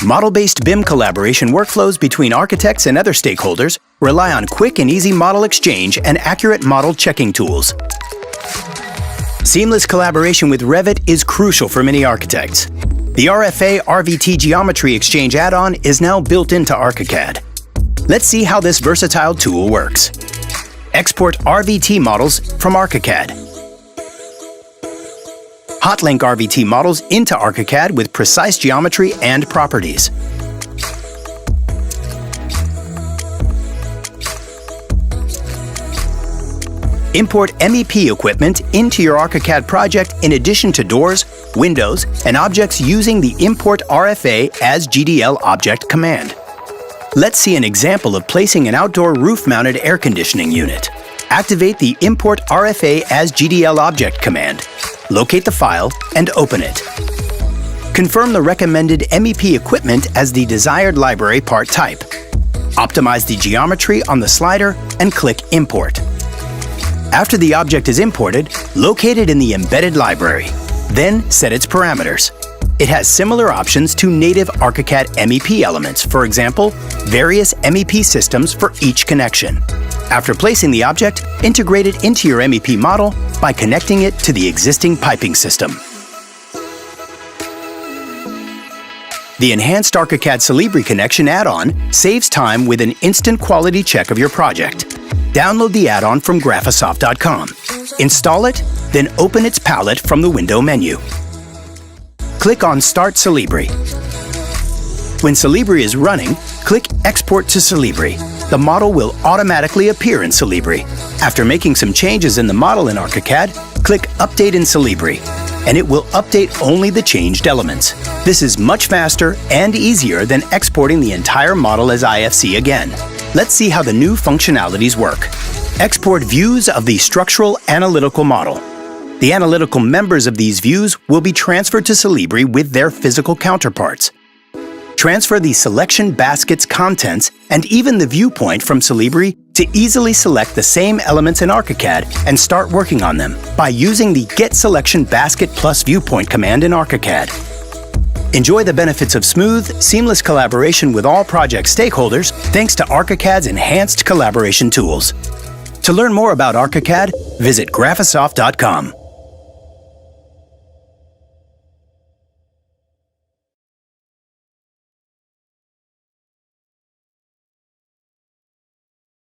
Model-based BIM collaboration workflows between architects and other stakeholders rely on quick and easy model exchange and accurate model checking tools. Seamless collaboration with Revit is crucial for many architects. The RFA-RVT Geometry Exchange add-on is now built into ArchiCAD. Let's see how this versatile tool works. Export RVT models from ArchiCAD. Hotlink RVT models into ArchiCAD with precise geometry and properties. Import MEP equipment into your ArchiCAD project in addition to doors, windows, and objects using the Import RFA as GDL object command. Let's see an example of placing an outdoor roof-mounted air conditioning unit. Activate the Import RFA as GDL object command. Locate the file and open it. Confirm the recommended MEP equipment as the desired library part type. Optimize the geometry on the slider and click Import. After the object is imported, locate it in the embedded library. Then set its parameters. It has similar options to native ArchiCAD MEP elements, for example, various MEP systems for each connection. After placing the object, integrate it into your MEP model by connecting it to the existing piping system. The Enhanced ArchiCAD Solibri Connection add-on saves time with an instant quality check of your project. Download the add-on from graphisoft.com. Install it, then open its palette from the window menu. Click on Start Solibri. When Solibri is running, click Export to Solibri. The model will automatically appear in Solibri. After making some changes in the model in ArchiCAD, click Update in Solibri, and it will update only the changed elements. This is much faster and easier than exporting the entire model as IFC again. Let's see how the new functionalities work. Export views of the structural analytical model. The analytical members of these views will be transferred to Solibri with their physical counterparts. Transfer the selection basket's contents and even the viewpoint from Solibri to easily select the same elements in ArchiCAD and start working on them by using the Get Selection Basket plus Viewpoint command in ArchiCAD. Enjoy the benefits of smooth, seamless collaboration with all project stakeholders thanks to ArchiCAD's enhanced collaboration tools. To learn more about ArchiCAD, visit graphisoft.com.